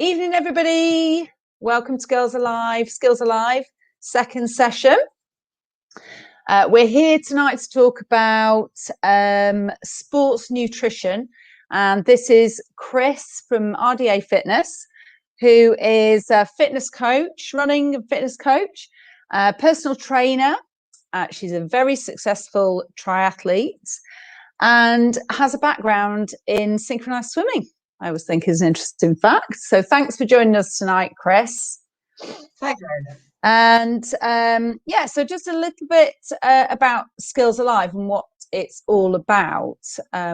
Evening, everybody. Welcome to Girls Alive, Skills Alive, second session. We're here tonight to talk about sports nutrition. And this is Chris from RDA Fitness, who is a fitness coach, running a fitness coach, personal trainer. She's a very successful triathlete and has a background in synchronized swimming. I always think is an interesting fact. So thanks for joining us tonight, Chris. Thank you. And so just a little bit about Skills Alive and what it's all about.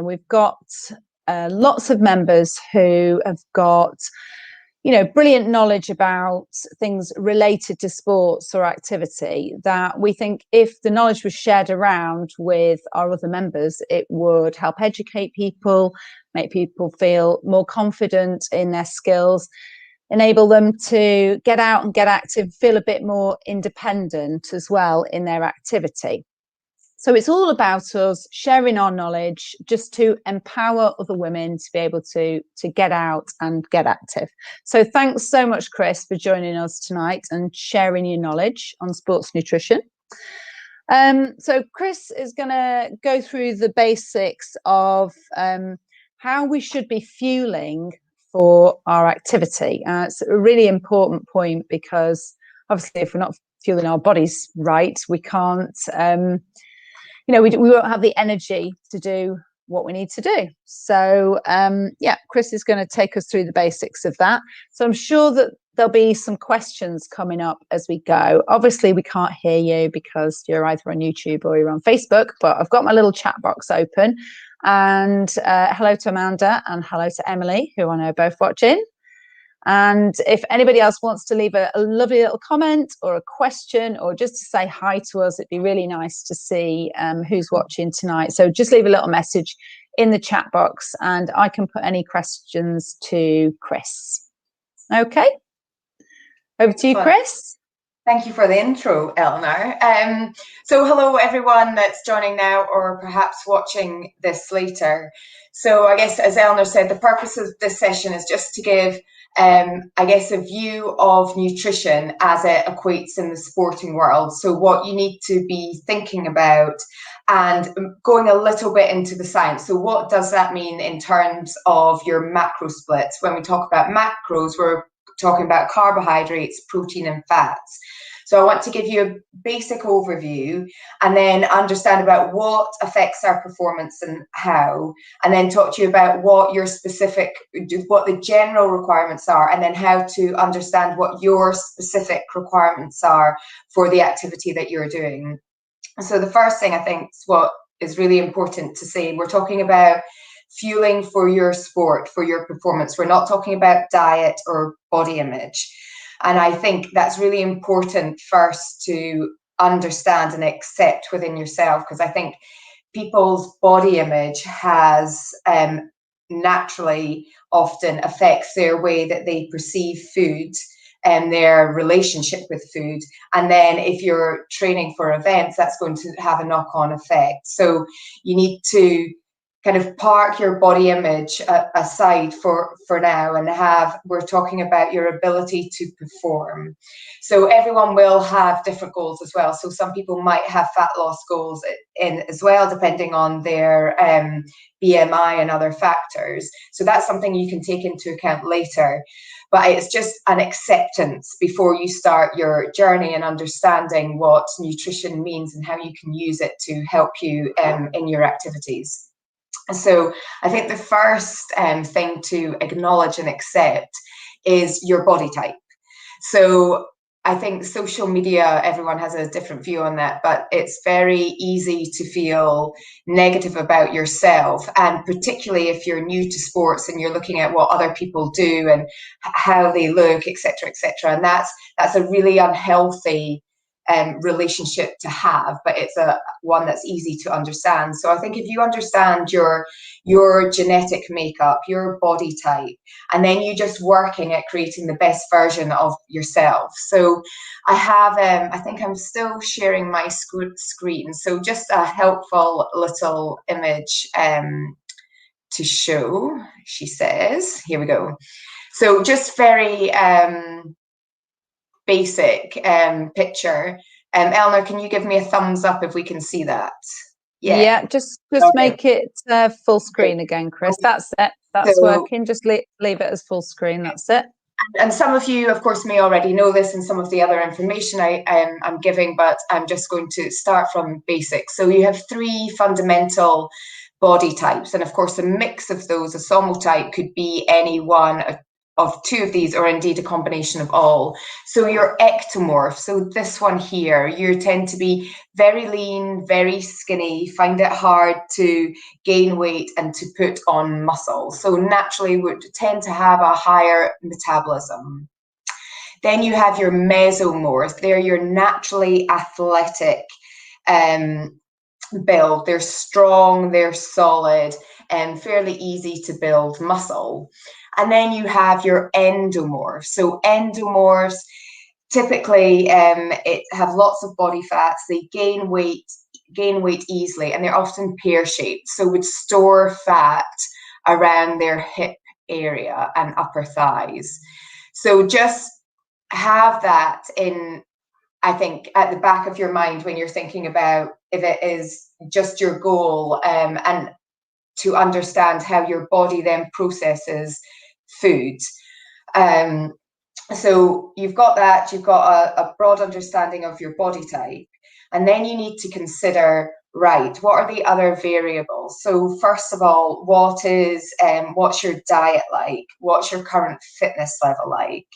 We've got lots of members who have got, brilliant knowledge about things related to sports or activity that we think if the knowledge was shared around with our other members, it would help educate people, make people feel more confident in their skills, enable them to get out and get active, feel a bit more independent as well in their activity. So it's all about us sharing our knowledge just to empower other women to be able to get out and get active. So thanks so much, Chris, for joining us tonight and sharing your knowledge on sports nutrition. So Chris is going to go through the basics of how we should be fueling for our activity. It's a really important point because obviously if we're not fueling our bodies right, we can't... we won't have the energy to do what we need to do. So, Chris is going to take us through the basics of that. So I'm sure that there'll be some questions coming up as we go. Obviously, we can't hear you because you're either on YouTube or you're on Facebook, but I've got my little chat box open. And hello to Amanda and hello to Emily, who I know are both watching. And if anybody else wants to leave a lovely little comment or a question or just to say hi to us, it'd be really nice to see who's watching tonight. So just leave a little message in the chat box and I can put any questions to Chris. Okay, over to you, Chris. Thank you for the intro, Eleanor. So hello, everyone that's joining now or perhaps watching this later. So I guess, as Eleanor said, the purpose of this session is just to give a view of nutrition as it equates in the sporting world. So what you need to be thinking about and going a little bit into the science. So what does that mean in terms of your macro splits? When we talk about macros, we're talking about carbohydrates, protein and fats. So I want to give you a basic overview and then understand about what affects our performance and how, and then talk to you about what the general requirements are, and then how to understand what your specific requirements are for the activity that you're doing. So the first thing I think is what is really important to say, we're talking about fueling for your sport, for your performance. We're not talking about diet or body image. And I think that's really important first to understand and accept within yourself, because I think people's body image has naturally often affects their way that they perceive food and their relationship with food. And then if you're training for events, that's going to have a knock-on effect. So you need to kind of park your body image aside for now and we're talking about your ability to perform. So everyone will have different goals as well. So some people might have fat loss goals in as well, depending on their BMI and other factors. So that's something you can take into account later. But it's just an acceptance before you start your journey and understanding what nutrition means and how you can use it to help you in your activities. So I think the first thing to acknowledge and accept is your body type. So I think social media, everyone has a different view on that, but it's very easy to feel negative about yourself. And particularly if you're new to sports and you're looking at what other people do and how they look, et cetera, et cetera. And that's a really unhealthy relationship to have, but it's one that's easy to understand. So I think if you understand your genetic makeup, your body type, and then you just working at creating the best version of yourself. So I have, I think I'm still sharing my screen. So just a helpful little image to show, she says, here we go. So just very basic picture. Eleanor, can you give me a thumbs up if we can see that? Yeah, just Okay. make it full screen again, Chris. That's it. That's So, working. Just leave it as full screen. That's it. and some of you, of course, may already know this and some of the other information I'm giving, but I'm just going to start from basics. So you have three fundamental body types, and of course, a mix of those, a somotype, could be any one of two of these, or indeed a combination of all. So your ectomorph, so this one here, you tend to be very lean, very skinny, find it hard to gain weight and to put on muscle. So naturally would tend to have a higher metabolism. Then you have your mesomorph. They're your naturally athletic build. They're strong, they're solid, and fairly easy to build muscle. And then you have your endomorphs. So endomorphs typically it have lots of body fats. They gain weight easily, and they're often pear shaped. So would store fat around their hip area and upper thighs. So just have that in, I think, at the back of your mind when you're thinking about if it is just your goal, and to understand how your body then processes food. So you've got that, you've got a broad understanding of your body type, and then you need to consider, right, what are the other variables? So first of all, what's your diet like? What's your current fitness level like?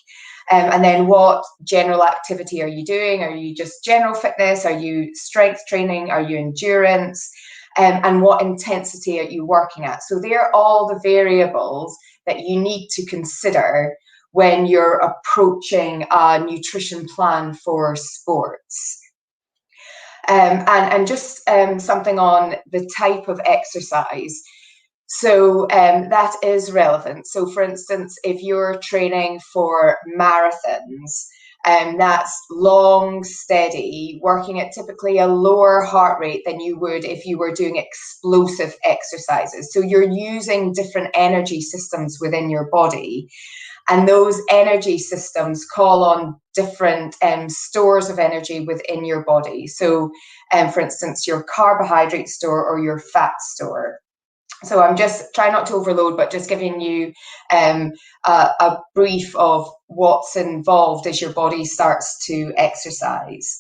And then what general activity are you doing? Are you just general fitness? Are you strength training? Are you endurance? And what intensity are you working at? So they're all the variables that you need to consider when you're approaching a nutrition plan for sports. And just something on the type of exercise. So that is relevant. So for instance, if you're training for marathons, that's long, steady, working at typically a lower heart rate than you would if you were doing explosive exercises. So you're using different energy systems within your body. And those energy systems call on different stores of energy within your body. So, for instance, your carbohydrate store or your fat store. So I'm just trying not to overload, but just giving you a brief of what's involved as your body starts to exercise.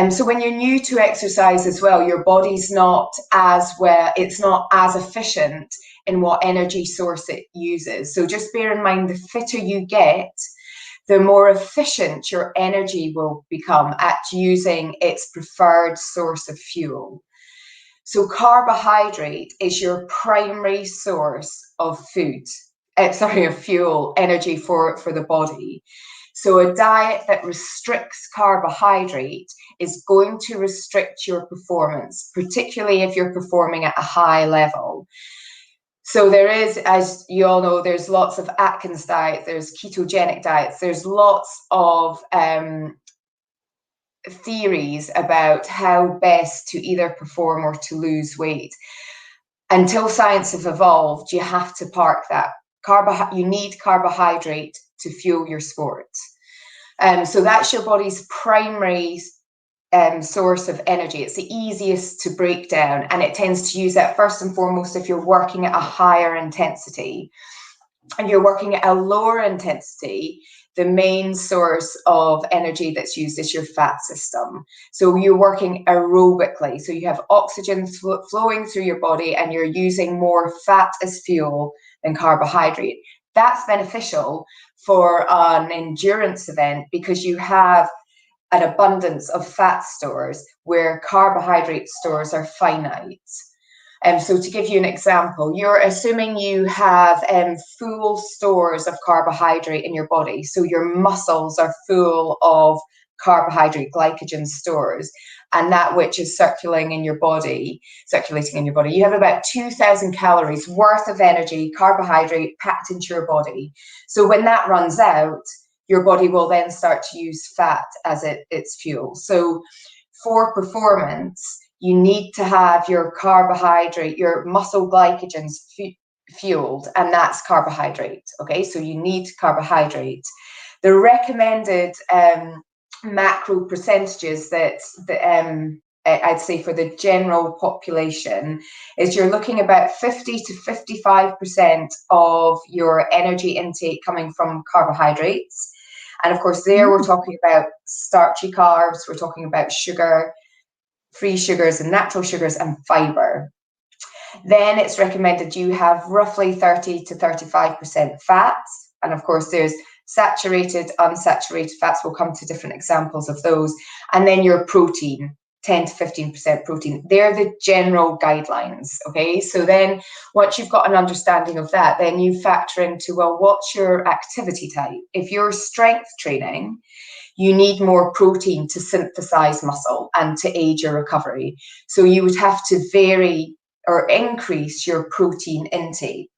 So when you're new to exercise as well, your body's not as well, it's not as efficient in what energy source it uses. So just bear in mind, the fitter you get, the more efficient your energy will become at using its preferred source of fuel. So carbohydrate is your primary source of of fuel, energy for the body. So a diet that restricts carbohydrate is going to restrict your performance, particularly if you're performing at a high level. So there is, as you all know, there's lots of Atkins diets, there's ketogenic diets, there's lots of theories about how best to either perform or to lose weight. Until science have evolved, you have to park that. You need carbohydrate to fuel your sport. So that's your body's primary source of energy. It's the easiest to break down, and it tends to use that first and foremost if you're working at a higher intensity. And you're working at a lower intensity, the main source of energy that's used is your fat system. So you're working aerobically. So you have oxygen flowing through your body and you're using more fat as fuel than carbohydrate. That's beneficial for an endurance event because you have an abundance of fat stores where carbohydrate stores are finite. So to give you an example, you're assuming you have full stores of carbohydrate in your body. So your muscles are full of carbohydrate glycogen stores, and that which is circulating in your body. You have about 2,000 calories worth of energy, carbohydrate packed into your body. So when that runs out, your body will then start to use fat as its fuel. So for performance, you need to have your carbohydrate, your muscle glycogens fueled, and that's carbohydrate. Okay, so you need carbohydrate. The recommended macro percentages that I'd say for the general population is you're looking about 50 to 55% of your energy intake coming from carbohydrates. And of course, there we're talking about starchy carbs, we're talking about sugar, free sugars and natural sugars, and fiber. Then it's recommended you have roughly 30 to 35% fats. And of course, there's saturated, unsaturated fats. We'll come to different examples of those. And then your protein, 10 to 15% protein. They're the general guidelines. Okay, so then once you've got an understanding of that, then you factor into, well, what's your activity type? If you're strength training, you need more protein to synthesize muscle and to aid your recovery. So you would have to vary or increase your protein intake.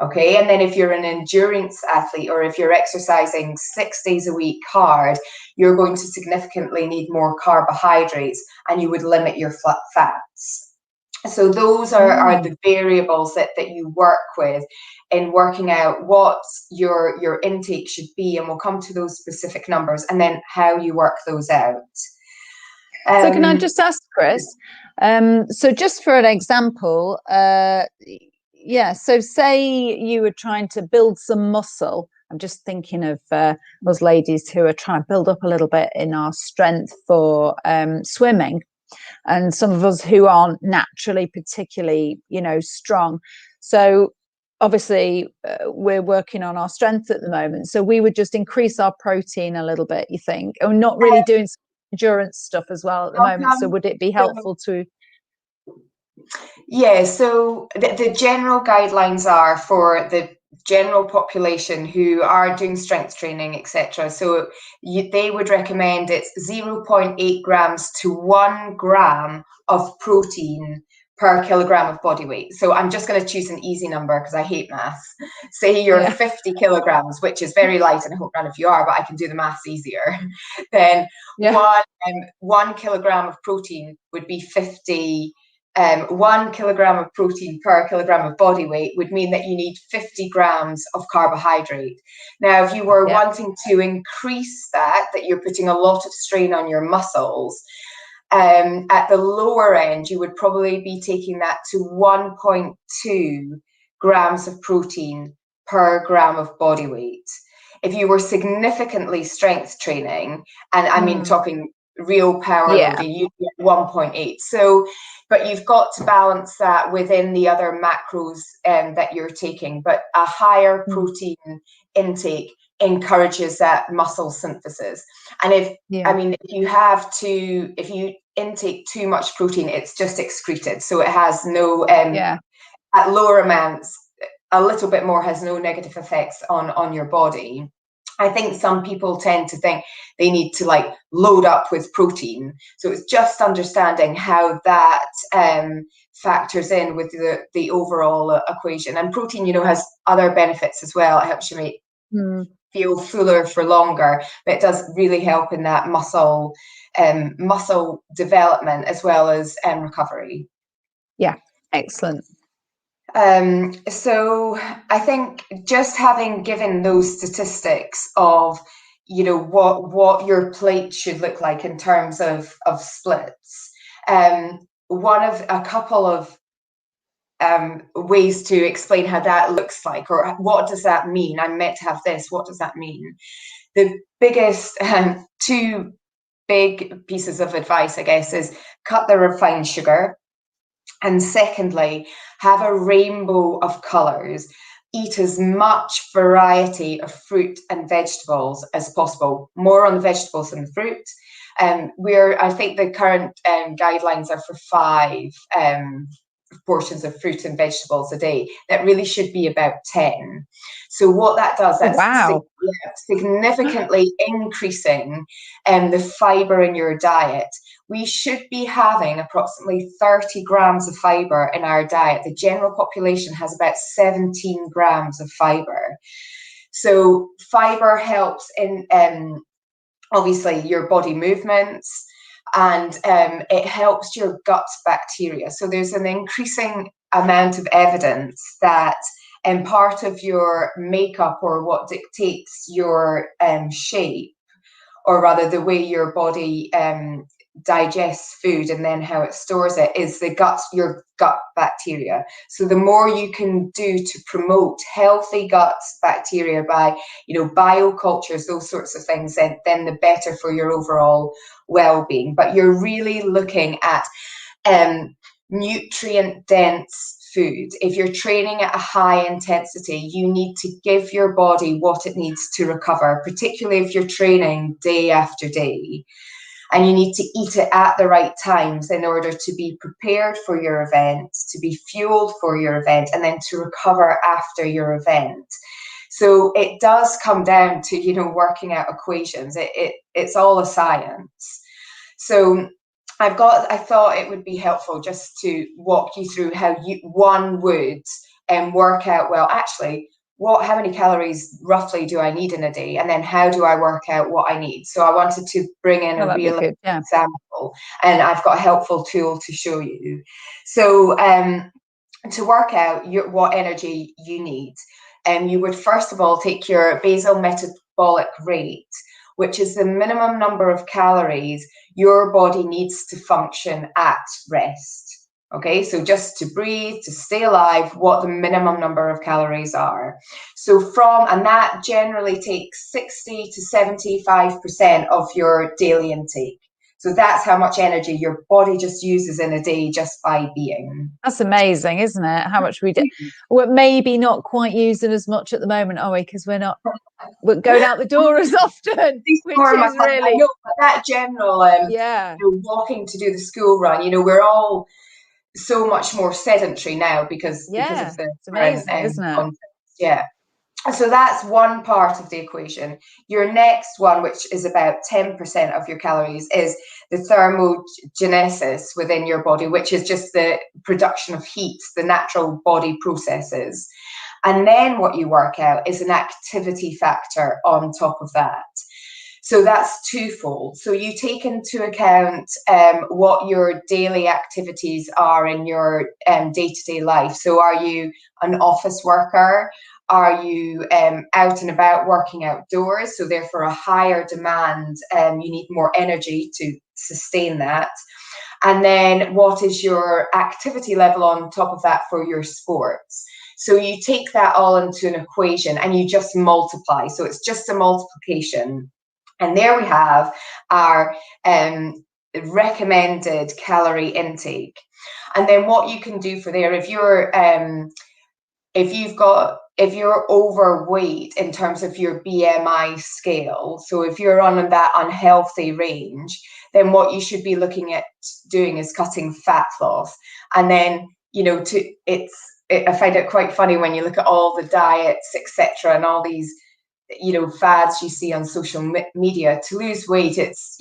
Okay, and then if you're an endurance athlete, or if you're exercising 6 days a week hard, you're going to significantly need more carbohydrates, and you would limit your fats. So those are the variables that you work with in working out what your intake should be, and we'll come to those specific numbers, and then how you work those out. So can I just ask, Chris, so just for an example, so say you were trying to build some muscle. I'm just thinking of those ladies who are trying to build up a little bit in our strength for swimming, and some of us who aren't naturally particularly, strong. So obviously we're working on our strength at the moment. So we would just increase our protein a little bit, you think, and not really doing endurance stuff as well at the moment. So would it be helpful to? Yeah, so the general guidelines are for the general population who are doing strength training, etc. So they would recommend it's 0.8 grams to 1 gram of protein per kilogram of body weight. So I'm just going to choose an easy number because I hate maths. Say you're 50 kilograms, which is very light, and I hope none of you are, but I can do the maths easier. Then 1 kilogram of protein would be 50. 1 kilogram of protein per kilogram of body weight would mean that you need 50 grams of carbohydrate. Now, if you were wanting to increase that you're putting a lot of strain on your muscles, at the lower end, you would probably be taking that to 1.2 grams of protein per gram of body weight. If you were significantly strength training, and I mean talking real power loading, you get 1.8. So, but you've got to balance that within the other macros that you're taking. But a higher protein intake encourages that muscle synthesis. And if you intake too much protein, it's just excreted. So it has no at lower amounts, a little bit more has no negative effects on your body. I think some people tend to think they need to load up with protein. So it's just understanding how that factors in with the overall equation. And protein, has other benefits as well. It helps you feel fuller for longer, but it does really help in that muscle development as well as recovery. Yeah, excellent. So I think just having given those statistics of, what your plate should look like in terms of splits, a couple of ways to explain how that looks like, or what does that mean? I'm meant to have this. What does that mean? The biggest two big pieces of advice, I guess, is cut the refined sugar. And secondly, have a rainbow of colours. Eat as much variety of fruit and vegetables as possible. More on the vegetables than the fruit. I think the current guidelines are for 5 portions of fruit and vegetables a day. That really should be about 10. So what that does, that's significantly increasing the fibre in your diet. We should be having approximately 30 grams of fibre in our diet. The general population has about 17 grams of fibre. So fibre helps in obviously your body movements, and it helps your gut bacteria. So there's an increasing amount of evidence that and part of your makeup, or what dictates your shape, or rather the way your body digests food and then how it stores it, is your gut bacteria. So the more you can do to promote healthy gut bacteria by, biocultures, those sorts of things, then the better for your overall well-being. But you're really looking at nutrient dense food. If you're training at a high intensity, you need to give your body what it needs to recover, particularly if you're training day after day. And you need to eat it at the right times in order to be prepared for your event, to be fueled for your event, and then to recover after your event. So it does come down to, working out equations. It's all a science. So I thought it would be helpful just to walk you through how one would work out, well, actually, how many calories roughly do I need in a day? And then how do I work out what I need? So I wanted to bring in a real example, and I've got a helpful tool to show you. So to work out what energy you need, you would first of all take your basal metabolic rate, which is the minimum number of calories your body needs to function at rest. Okay, so just to breathe, to stay alive, what the minimum number of calories are. So and that generally takes 60 to 75% of your daily intake. So that's how much energy your body just uses in a day just by being. That's amazing, isn't it? How much we do. We're maybe not quite using as much at the moment, are we? Because we're going out the door as often, which is really. I know, but that general, walking to do the school run, we're all so much more sedentary now because of the it's amazing, isn't it? context. Yeah. So that's one part of the equation. Your next one, which is about 10% of your calories, is the thermogenesis within your body, which is just the production of heat, the natural body processes. And then what you work out is an activity factor on top of that. So that's twofold. So you take into account what your daily activities are in your day-to-day life. So are you an office worker? Are you out and about working outdoors? So therefore a higher demand, you need more energy to sustain that. And then what is your activity level on top of that for your sports? So you take that all into an equation and you just multiply. So it's just a multiplication. And there we have our recommended calorie intake. And then what you can do for there, if you're overweight in terms of your BMI scale, so if you're on that unhealthy range, then what you should be looking at doing is cutting fat loss. And then, I find it quite funny when you look at all the diets, etc., and all these fads you see on social media. To lose weight, it's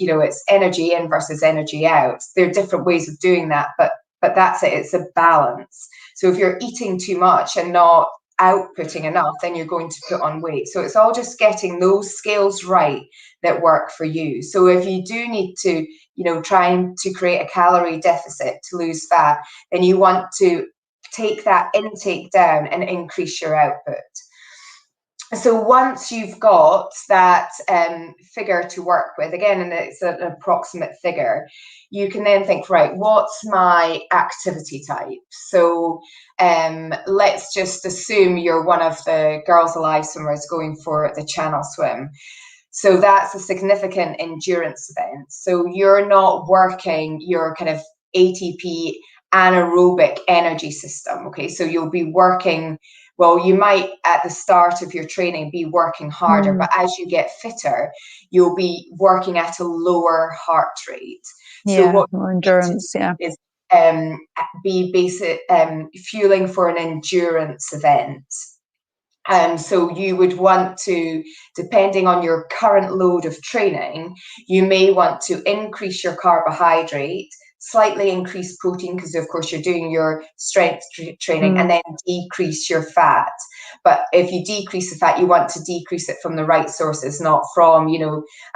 energy in versus energy out. There are different ways of doing that, but that's it. It's a balance. So if you're eating too much and not outputting enough, then you're going to put on weight. So it's all just getting those scales right that work for you. So if you do need to trying to create a calorie deficit to lose fat, then you want to take that intake down and increase your output. So once you've got that figure to work with, again, and it's an approximate figure, you can then think, right, what's my activity type? So let's just assume you're one of the Girls Alive swimmers going for the Channel Swim. So that's a significant endurance event. So you're not working your kind of ATP anaerobic energy system, okay? So you'll be working, well, you might at the start of your training be working harder, but as you get fitter, you'll be working at a lower heart rate. So what more endurance, is be basic fueling for an endurance event. So you would want to, depending on your current load of training, you may want to increase your carbohydrate, slightly increase protein, because of course you're doing your strength training, and then decrease your fat. But if you decrease the fat, you want to decrease it from the right sources, not from,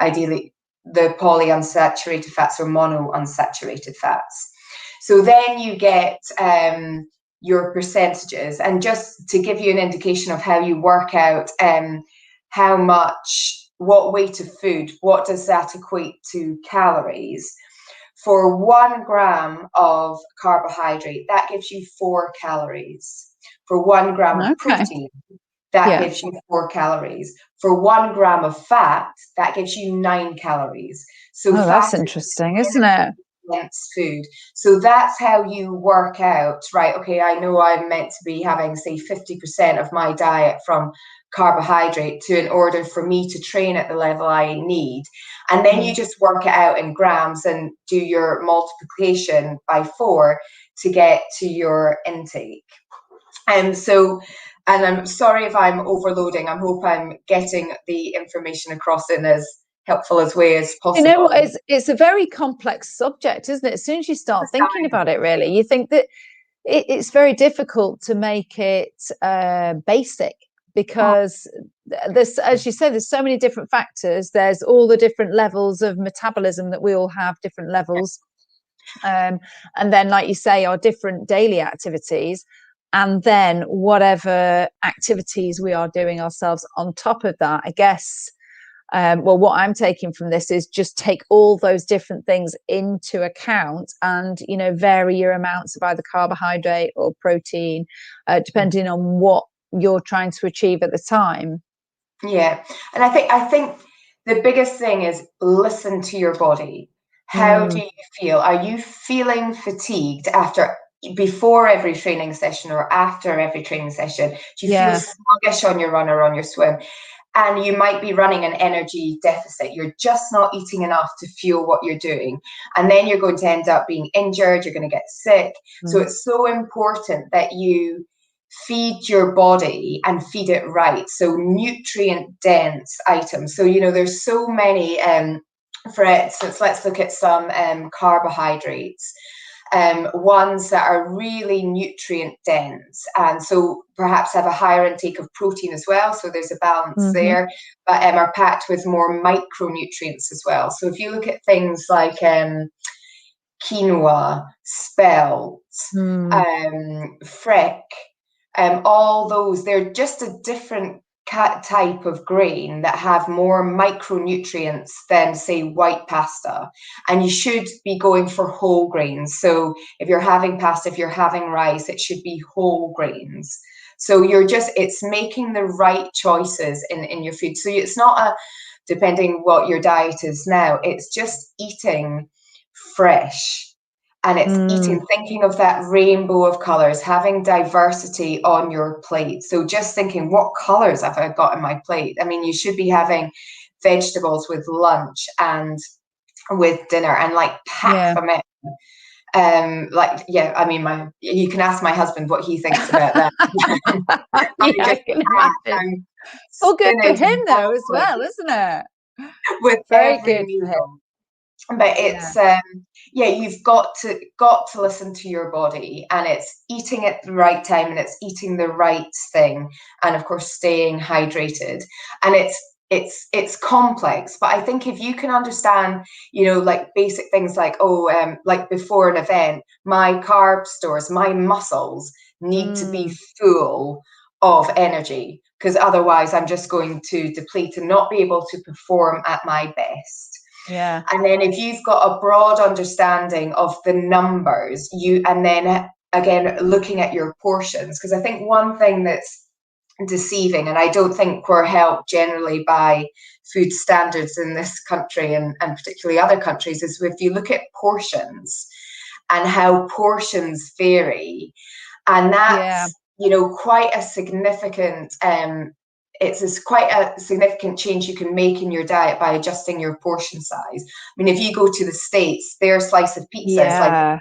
ideally the polyunsaturated fats or monounsaturated fats. So then you get your percentages. And just to give you an indication of how you work out how much, what weight of food, what does that equate to calories? For 1 gram of carbohydrate, that gives you 4 calories. For 1 gram of protein, that gives you 4 calories. For 1 gram of fat, that gives you 9 calories. So that's interesting, isn't it? Dense food. So that's how you work out, right? Okay, I know I'm meant to be having, say, 50% of my diet from carbohydrate in order for me to train at the level I need. And then you just work it out in grams and do your multiplication by 4 to get to your intake. And I'm sorry if I'm overloading. I hope I'm getting the information across in as helpful as way as possible. You know what? It's a very complex subject, isn't it? As soon as you start thinking about it, really, you think that it's very difficult to make it basic, because there's, as you say, there's so many different factors. There's all the different levels of metabolism that we all have, different levels. And then, like you say, our different daily activities. And then whatever activities we are doing ourselves on top of that, I guess. Well, what I'm taking from this is just take all those different things into account and, vary your amounts of either carbohydrate or protein, depending on what you're trying to achieve at the time. Yeah. And I think the biggest thing is listen to your body. How do you feel? Are you feeling fatigued before every training session or after every training session? Do you feel sluggish on your run or on your swim? And you might be running an energy deficit. You're just not eating enough to fuel what you're doing. And then you're going to end up being injured. You're going to get sick. So it's so important that you feed your body and feed it right. So nutrient dense items. So, there's so many, for instance, let's look at some carbohydrates. Ones that are really nutrient dense, and so perhaps have a higher intake of protein as well, so there's a balance there, but are packed with more micronutrients as well. So if you look at things like quinoa, spelt, freck, all those, they're just a different type of grain that have more micronutrients than, say, white pasta. And you should be going for whole grains. So if you're having pasta, if you're having rice, it should be whole grains. So it's making the right choices in your food. So it's not depending what your diet is now, it's just eating fresh. And it's thinking of that rainbow of colors, having diversity on your plate. So just thinking, what colors have I got in my plate? I mean, you should be having vegetables with lunch and with dinner, and pack them in. You can ask my husband what he thinks about that. I can imagine. Well, good for him though, as well, isn't it? With very good for him. But it's you've got to listen to your body, and it's eating at the right time, and it's eating the right thing, and of course staying hydrated. And it's complex, but I think if you can understand, basic things like before an event, my carb stores, my muscles need to be full of energy, because otherwise I'm just going to deplete and not be able to perform at my best. Yeah. And then if you've got a broad understanding of the numbers, and then again looking at your portions, because I think one thing that's deceiving, and I don't think we're helped generally by food standards in this country and particularly other countries, is if you look at portions and how portions vary, and that's quite a significant it's quite a significant change you can make in your diet by adjusting your portion size. I mean, if you go to the States, their slice of pizza is like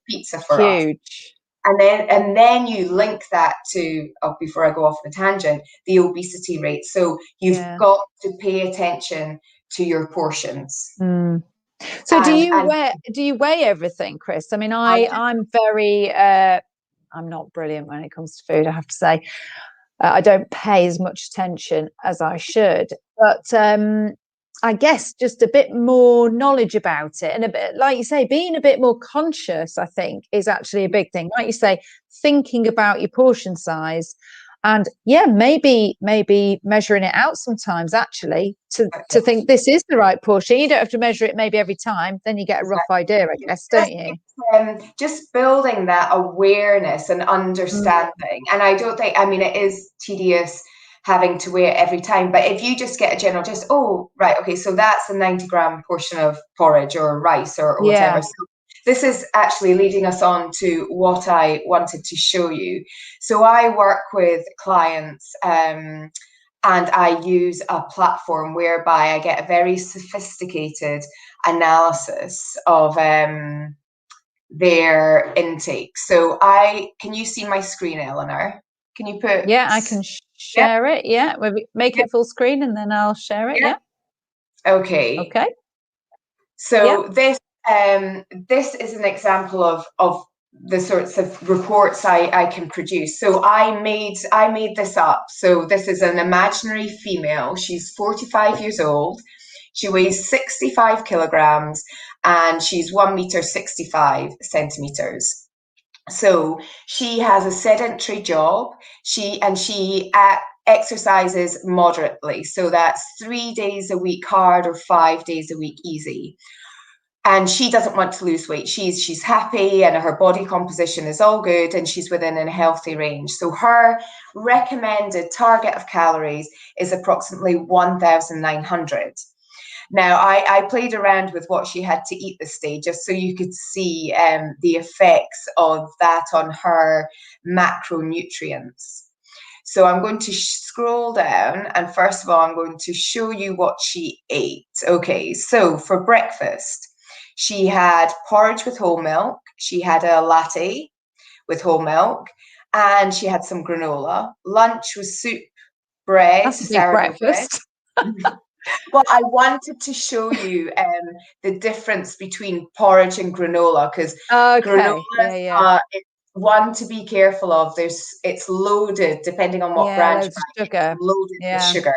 pizza for us. Huge. And then you link that to, before I go off on a tangent, the obesity rate. So you've got to pay attention to your portions. So do you weigh everything, Chris? I mean, I'm very I'm not brilliant when it comes to food, I have to say. I don't pay as much attention as I should, but I guess just a bit more knowledge about it, and a bit, like you say, being a bit more conscious, I think, is actually a big thing. Like you say, thinking about your portion size, and yeah, maybe measuring it out sometimes actually to Exactly. think this is the right portion. You don't have to measure it maybe every time, then you get a rough Exactly. idea, I guess, don't you? Just building that awareness and Mm. understanding. And I don't think, I mean, it is tedious having to weigh it every time, but if you just get a general, just, oh, right, okay, so that's a 90-gram portion of porridge or rice or whatever. Yeah. So this is actually leading us on to what I wanted to show you. So I work with clients, and I use a platform whereby I get a very sophisticated analysis of their intake. So can you see my screen, Eleanor? Can you put, Yeah, I can yeah, share it. Yeah, maybe make yeah, it full screen and then I'll share it. yeah. Yeah. Okay. Okay. Yeah. So this is an example of the sorts of reports I can produce. So I made this up. So this is an imaginary female. She's 45 years old. She weighs 65 kilograms and she's 1 meter 65 centimeters. So she has a sedentary job. She exercises moderately. So that's 3 days a week hard or 5 days a week easy. And she doesn't want to lose weight. She's happy and her body composition is all good and she's within a healthy range. So her recommended target of calories is approximately 1,900. Now, I played around with what she had to eat this day just so you could see the effects of that on her macronutrients. So I'm going to scroll down, and first of all, I'm going to show you what she ate. Okay, so for breakfast, she had porridge with whole milk, she had a latte with whole milk, and she had some granola. Lunch was soup, bread, That's a big sourdough bread. breakfast. Well, I wanted to show you the difference between porridge and granola because granola Okay. Yeah, yeah. it's one to be careful of. It's loaded, depending on what Yeah, brand you loads of buy, it's sugar. loaded with Yeah. sugar.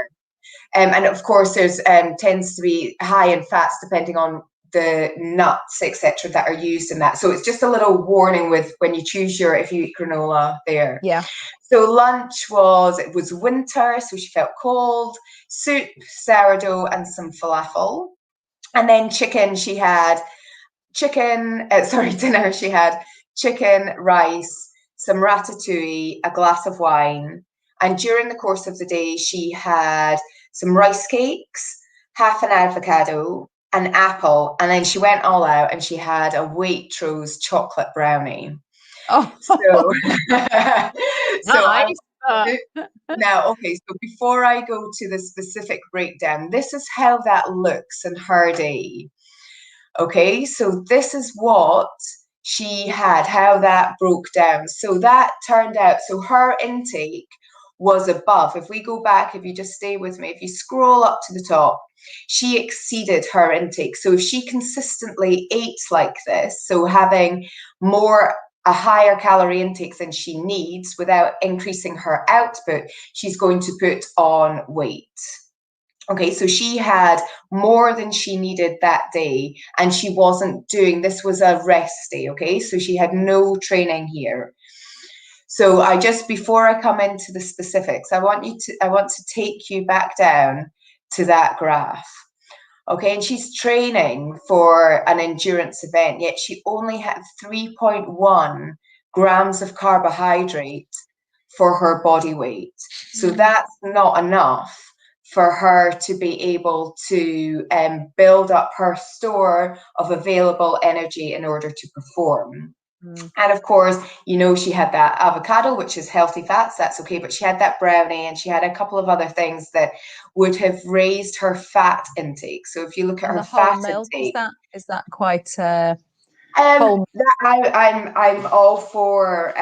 And of course, there's tends to be high in fats depending on the nuts, etc., that are used in that. So it's just a little warning with when you choose if you eat granola there. Yeah. So lunch it was winter, so she felt cold. Soup, sourdough, and some falafel. And then chicken, she had dinner, she had chicken, rice, some ratatouille, a glass of wine. And during the course of the day, she had some rice cakes, half an avocado, an apple, and then she went all out and she had a Waitrose chocolate brownie. Oh, So, so I nice. now, okay, so before I go to the specific breakdown, this is how that looks in her day. Okay, so this is what she had, how that broke down. So that turned out, so her intake was above. If we go back, if you just stay with me, if you scroll up to the top, she exceeded her intake. So if she consistently ate like this, so having a higher calorie intake than she needs without increasing her output, she's going to put on weight. Okay, so she had more than she needed that day, and she wasn't doing this was a rest day. Okay, so she had no training here. So before I come into the specifics, I want to take you back down to that graph. Okay, and she's training for an endurance event, yet she only had 3.1 grams of carbohydrate for her body weight. So that's not enough for her to be able to build up her store of available energy in order to perform. And of course, she had that avocado, which is healthy fats, that's okay, but she had that brownie and she had a couple of other things that would have raised her fat intake. So if you look at And her the whole fat milk, intake, is that quite whole? I'm all for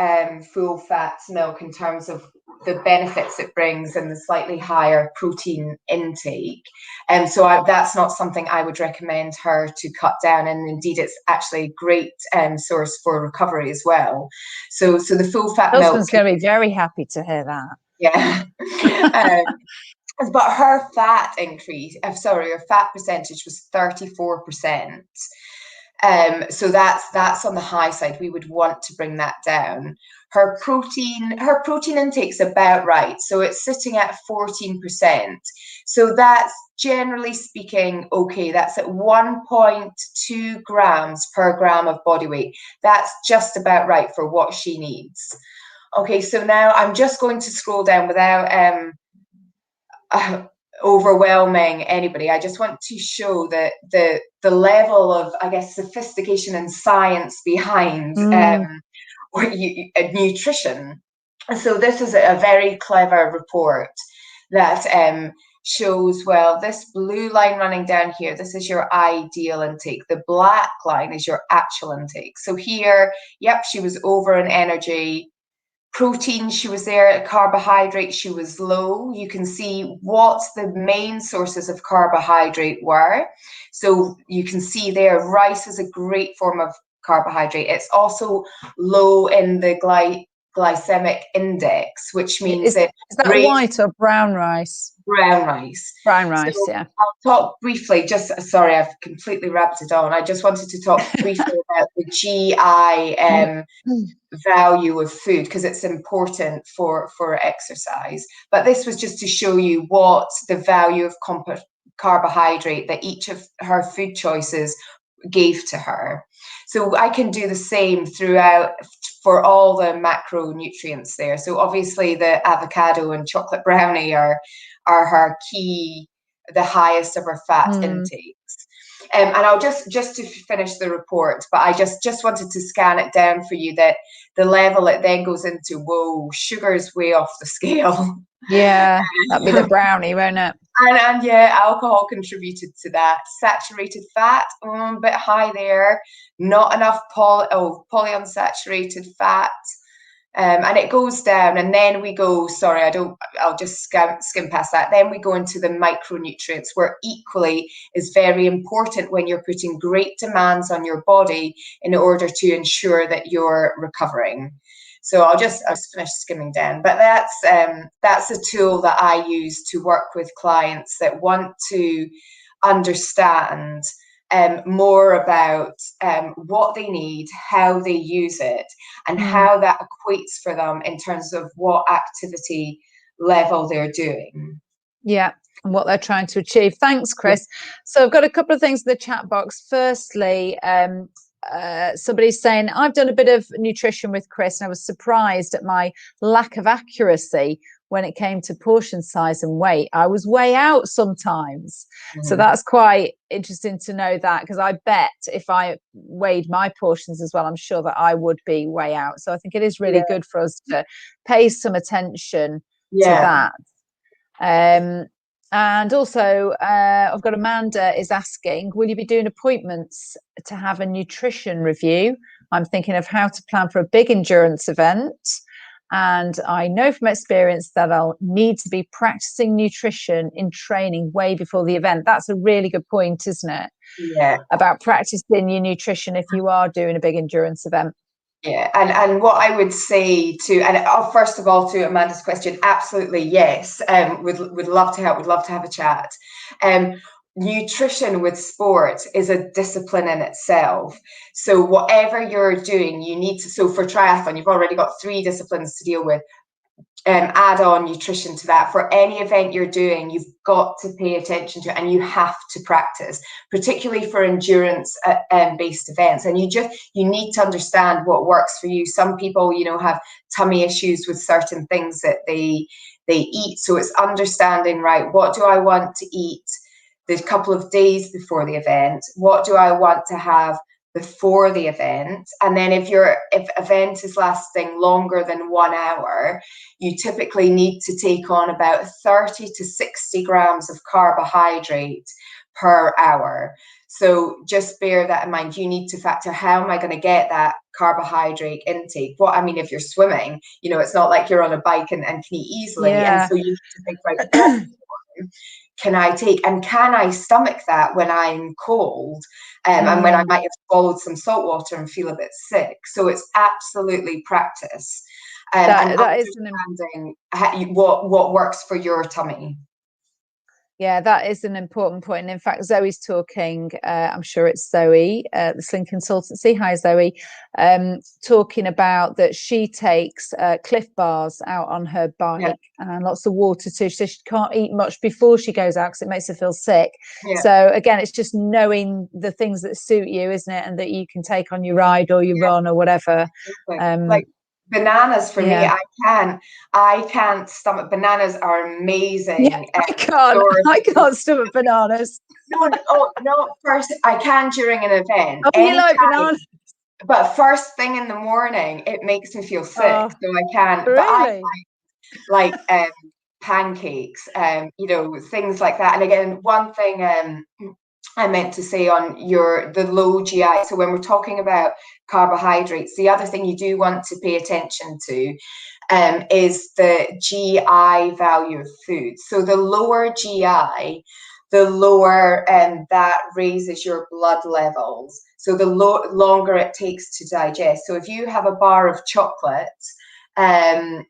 full fat milk in terms of the benefits it brings and the slightly higher protein intake. And so that's not something I would recommend her to cut down. And indeed, it's actually a great source for recovery as well. So the full fat milk, Husband's going to be very happy to hear that. yeah. but her fat increase, her fat percentage was 34%. So that's on the high side. We would want to bring that down. Her protein intake's about right. So it's sitting at 14%. So that's generally speaking okay. That's at 1.2 grams per gram of body weight. That's just about right for what she needs. Okay, so now I'm just going to scroll down without overwhelming anybody. I just want to show that the level of, I guess, sophistication and science behind nutrition. So this is a very clever report that shows, well, this blue line running down here, this is your ideal intake. The black line is your actual intake. So here, yep, she was over in energy. Protein, she was there. Carbohydrate, she was low. You can see what the main sources of carbohydrate were. So you can see there, rice is a great form of carbohydrate. It's also low in the glycemic index, which means that is that white or brown rice? Brown rice. Brown rice, so yeah. I'll talk briefly, sorry, I've completely wrapped it on. I just wanted to talk briefly about the GI value of food, because it's important for exercise. But this was just to show you what the value of carbohydrate that each of her food choices gave to her. So I can do the same throughout for all the macronutrients there. So obviously the avocado and chocolate brownie are her key, the highest of her fat intakes. And I'll just to finish the report, but I just wanted to scan it down for you that the level it then goes into, whoa, sugar's way off the scale. Yeah, that'd be the brownie, won't it? And yeah, alcohol contributed to that. Saturated fat, a bit high there. Not enough polyunsaturated fat. And it goes down, and then we go, I'll just skim past that. Then we go into the micronutrients, where equally is very important when you're putting great demands on your body in order to ensure that you're recovering. So I'll just finish skimming down. But that's a tool that I use to work with clients that want to understand more about what they need, how they use it, and how that equates for them in terms of what activity level they're doing. Yeah, and what they're trying to achieve. Thanks, Chris. So I've got a couple of things in the chat box. Firstly, somebody's saying, I've done a bit of nutrition with Chris, and I was surprised at my lack of accuracy when it came to portion size and weight. I was way out sometimes. So that's quite interesting to know that, because I bet if I weighed my portions as well, I'm sure that I would be way out. So I think it is really good for us to pay some attention to that. And also, I've got Amanda is asking, will you be doing appointments to have a nutrition review? I'm thinking of how to plan for a big endurance event. And I know from experience that I'll need to be practicing nutrition in training way before the event. That's a really good point, isn't it? Yeah. About practicing your nutrition if you are doing a big endurance event. Yeah, and what I would say first of all, to Amanda's question, absolutely yes. Would love to help. Would love to have a chat. Nutrition with sport is a discipline in itself. So whatever you're doing, you need to. So for triathlon, you've already got 3 disciplines to deal with. Add on nutrition to that. For any event you're doing, you've got to pay attention to it, and you have to practice, particularly for endurance based events. And you need to understand what works for you. Some people, have tummy issues with certain things that they eat. So it's understanding, right, what do I want to eat the couple of days before the event? What do I want to have before the event? And then if event is lasting longer than 1 hour, you typically need to take on about 30 to 60 grams of carbohydrate per hour. So just bear that in mind. You need to factor, how am I going to get that carbohydrate intake? If you're swimming, it's not like you're on a bike and can eat easily. And so you need to think, right, what can I take, and can I stomach that when I'm cold, and when I might have swallowed some salt water and feel a bit sick? So it's absolutely practice, and that is understanding what works for your tummy. Yeah, that is an important point. And in fact, Zoe's talking, I'm sure it's Zoe, the Sling Consultancy. Hi, Zoe. Talking about that she takes Cliff Bars out on her bike and lots of water too. So she can't eat much before she goes out because it makes her feel sick. So again, it's just knowing the things that suit you, isn't it? And that you can take on your ride or your run or whatever. Like bananas for me, I can't stomach bananas. Are amazing. Yeah, I can't stomach bananas. No, first I can during an event. Oh, you like bananas? But first thing in the morning, it makes me feel sick, so I can't. Really? But I like pancakes, you know, things like that. And again, one thing I meant to say on the low GI. So when we're talking about carbohydrates, the other thing you do want to pay attention to is the GI value of food. So the lower GI, the lower that raises your blood levels. So the longer it takes to digest. So if you have a bar of chocolate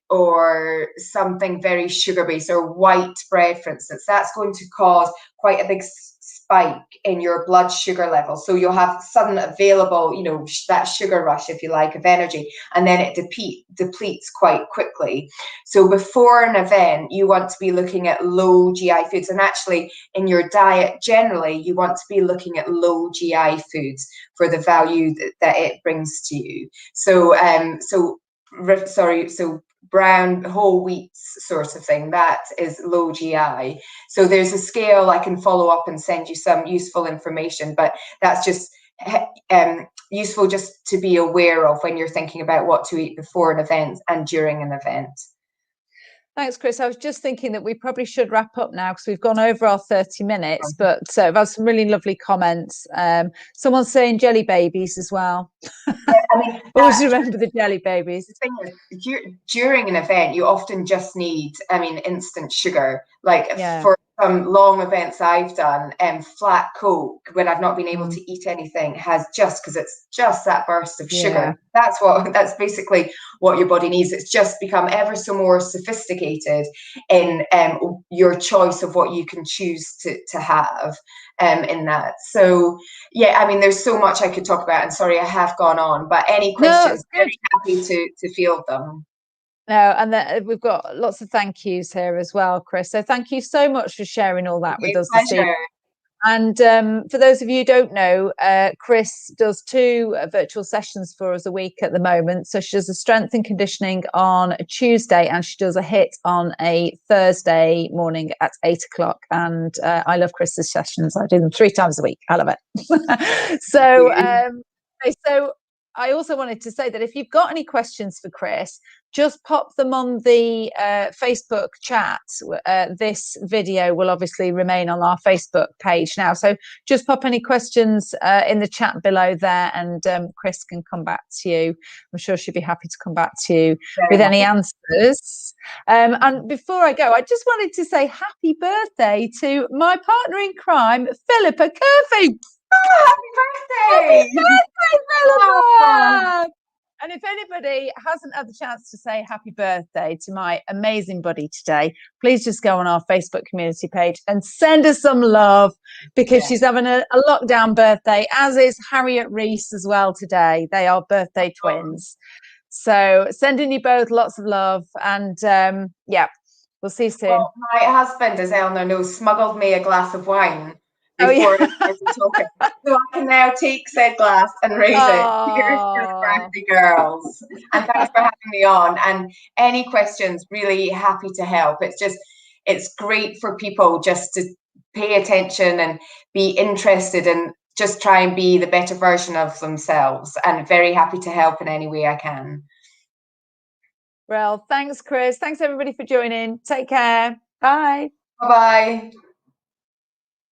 or something very sugar based or white bread, for instance, that's going to cause quite a big spike in your blood sugar level. So you'll have sudden available, you know, that sugar rush, if you like, of energy, and then it depletes quite quickly. So before an event, you want to be looking at low GI foods. And actually in your diet, generally, you want to be looking at low GI foods for the value that it brings to you. So, so brown whole wheats sort of thing, that is low GI. So there's a scale I can follow up and send you some useful information, but that's just useful just to be aware of when you're thinking about what to eat before an event and during an event. Thanks, Chris. I was just thinking that we probably should wrap up now because we've gone over our 30 minutes, but I've had some really lovely comments. Someone's saying jelly babies as well. I mean, always remember the jelly babies. The thing is, during an event, you often just need, instant sugar. Like for some long events I've done, flat Coke, when I've not been able to eat anything, has because it's just that burst of sugar. That's basically what your body needs. It's just become ever so more sophisticated in your choice of what you can choose to have in that. So yeah, there's so much I could talk about, and sorry I have gone on, but any questions, very happy to field them. No, and we've got lots of thank yous here as well, Chris. So thank you so much for sharing all that with us this evening. And for those of you who don't know, Chris does 2 virtual sessions for us a week at the moment. So she does a strength and conditioning on a Tuesday, and she does a HIIT on a Thursday morning at 8 o'clock. And I love Chris's sessions. I do them 3 times a week. I love it. So I also wanted to say that if you've got any questions for Chris, just pop them on the Facebook chat. This video will obviously remain on our Facebook page now. So just pop any questions in the chat below there, and Chris can come back to you. I'm sure she'd be happy to come back to you with any answers. And before I go, I just wanted to say happy birthday to my partner in crime, Philippa Curfew. Oh, happy birthday! Happy birthday, Philippa! And if anybody hasn't had the chance to say happy birthday to my amazing buddy today, please just go on our Facebook community page and send us some love, because she's having a lockdown birthday, as is Harriet Reese as well today. They are birthday twins. So sending you both lots of love, and we'll see you soon. Well, my husband, as Eleanor knows, smuggled me a glass of wine before I started talking. So I can now take said glass and raise it. Here's to the birthday girls. And thanks for having me on. And any questions, really happy to help. It's great for people just to pay attention and be interested and just try and be the better version of themselves. And very happy to help in any way I can. Well, thanks, Chris. Thanks, everybody, for joining. Take care. Bye. Bye-bye.